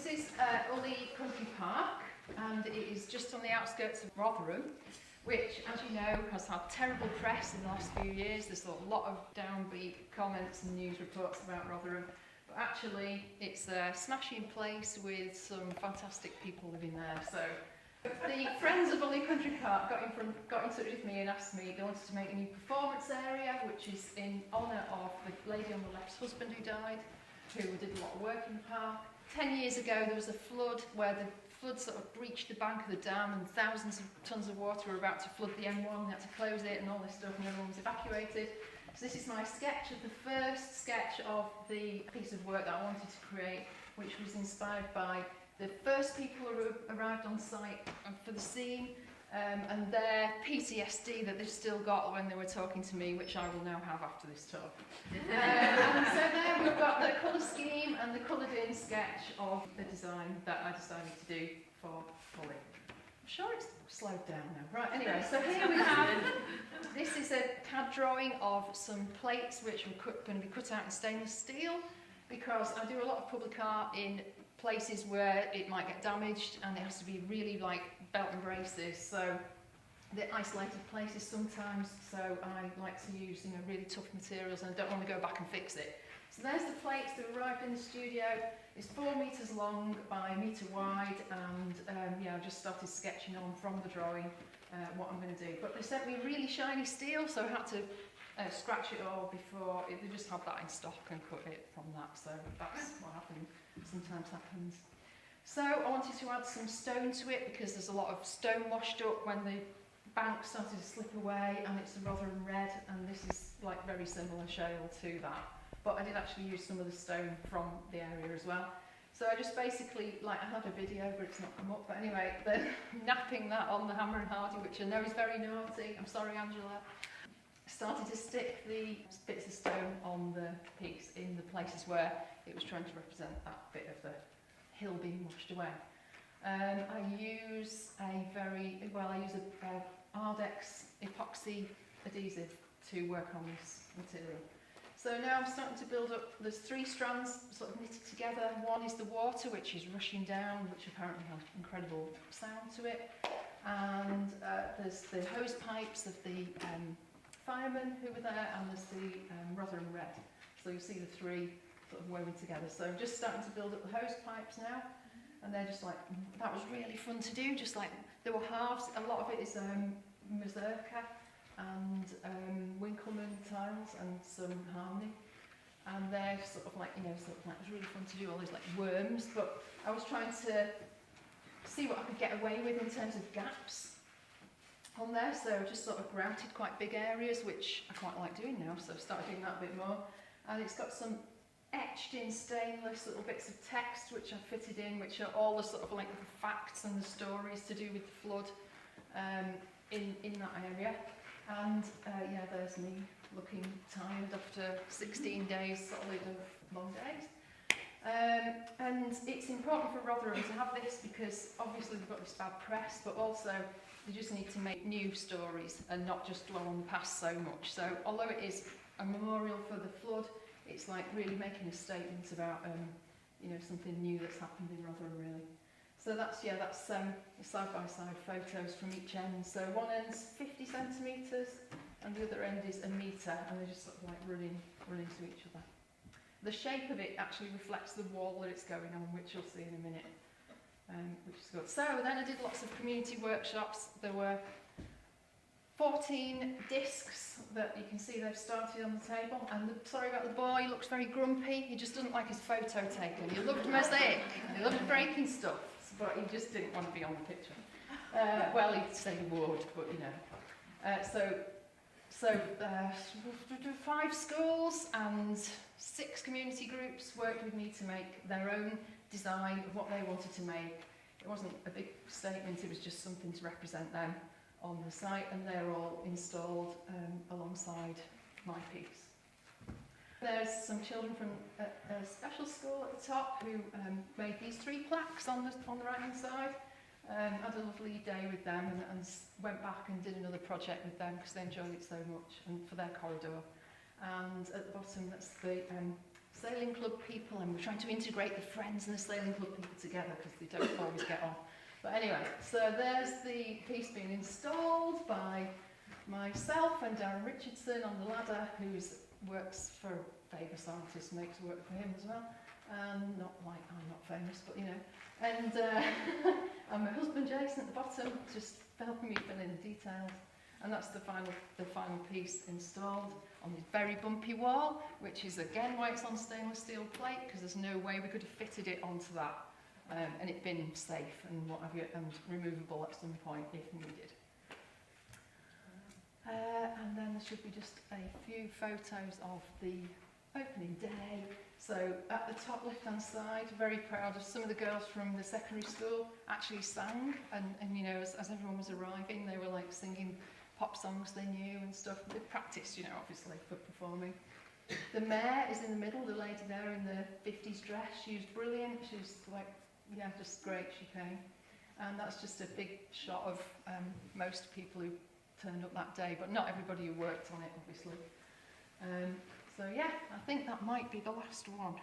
This is Ulley Country Park, and it is just on the outskirts of Rotherham, which, as you know, has had terrible press in the last few years. There's a lot of downbeat comments and news reports about Rotherham, but actually it's a smashing place with some fantastic people living there. So the friends of Ulley Country Park got in touch with me and asked me, they wanted to make a new performance area, which is in honour of the lady on the left's husband who died, who did a lot of work in the park. 10 years ago there was a flood where the flood sort of breached the bank of the dam and thousands of tons of water were about to flood the M1. They had to close it and all this stuff, and everyone was evacuated. So this is my sketch of the first sketch of the piece of work that I wanted to create, which was inspired by the first people who arrived on site for the scene, and their PTSD that they've still got when they were talking to me, which I will now have after this talk. And so there we've got the colour scheme and the coloured in sketch of the design that I decided to do for Ulley. I'm sure it's slowed down now. Right, anyway, so here we have, this is a CAD drawing of some plates which are going to be cut out in stainless steel, because I do a lot of public art in places where it might get damaged and it has to be really like belt and braces, so the isolated places sometimes, so I like to use really tough materials and I don't want to go back and fix it. So there's the plates that arrived in the studio. It's 4 metres long by 1 metre wide, and yeah, I just started sketching on from the drawing what I'm going to do. But they sent me really shiny steel, so I had to scratch it all before, they just had that in stock and cut it from that, so that's what happened. Sometimes happens. So I wanted to add some stone to it because there's a lot of stone washed up when the bank started to slip away, and it's a Rotherham red, and this is like very similar shale to that. But I did actually use some of the stone from the area as well. So I just basically, like, I had a video but it's not come up, but anyway, they're napping that on the Hammer and Hardy, which I know is very naughty. I'm sorry, Angela. Started to stick the bits of stone on the piece in the places where it was trying to represent that bit of the hill being washed away. I use a Ardex epoxy adhesive to work on this material. So now I'm starting to build up, there's 3 strands sort of knitted together. One is the water, which is rushing down, which apparently has incredible sound to it. And there's the hose pipes of the firemen who were there, and there's the Rotherham red. So you see the 3 sort of woven together. So I'm just starting to build up the hose pipes now, and they're just like, that was really fun to do. Just like, there were halves, a lot of it is Mosaic and Winkleman tiles and some harmony, and they're sort of like, it was really fun to do all these like worms, but I was trying to see what I could get away with in terms of gaps on there, so just sort of grouted quite big areas, which I quite like doing now, so I've started doing that a bit more. And it's got some etched in stainless little bits of text which I've fitted in, which are all the sort of like the facts and the stories to do with the flood in that area. And yeah, there's me looking tired after 16 days solid of long days. And it's important for Rotherham to have this because obviously they've got this bad press, but also they just need to make new stories and not just dwell on the past so much. So although it is a memorial for the flood, it's like really making a statement about something new that's happened in Rotherham, really. So that's side-by-side photos from each end. So one end's 50 centimetres and the other end is 1 metre, and they're just sort of like running to each other. The shape of it actually reflects the wall that it's going on, which you'll see in a minute, which is good. So then I did lots of community workshops. There were 14 discs that you can see they've started on the table, and sorry about the boy, he looks very grumpy. He just doesn't like his photo taken. He loved Mosaic, he loved breaking stuff, but he just didn't want to be on the picture. Well, he'd say he would, but So 5 schools and 6 community groups worked with me to make their own design of what they wanted to make. It wasn't a big statement, it was just something to represent them on the site, and they're all installed alongside my piece. There's some children from a special school at the top who made these 3 plaques on the right hand side. Had a lovely day with them and went back and did another project with them because they enjoyed it so much, and for their corridor. And at the bottom, that's the sailing club people, and we're trying to integrate the friends and the sailing club people together because they don't always get on. But anyway, so there's the piece being installed by myself and Darren Richardson on the ladder, who works for famous artist, makes work for him as well. Not like I'm not famous, but you know. And and my husband Jason at the bottom, just helping me fill in the details. And that's the final piece installed on this very bumpy wall, which is again why it's on stainless steel plate, because there's no way we could have fitted it onto that, and it been safe and what have you, and removable at some point if needed. And then there should be just a few photos of the opening day. So at the top left-hand side, very proud of some of the girls from the secondary school actually sang, and you know, as everyone was arriving, they were like singing pop songs they knew and stuff. They practiced, you know, obviously for performing. The mayor is in the middle, the lady there in the 50s dress. She was brilliant. She was like, yeah, just great. She came, and that's just a big shot of most people who turned up that day, but not everybody who worked on it, obviously. So yeah, I think that might be the last one.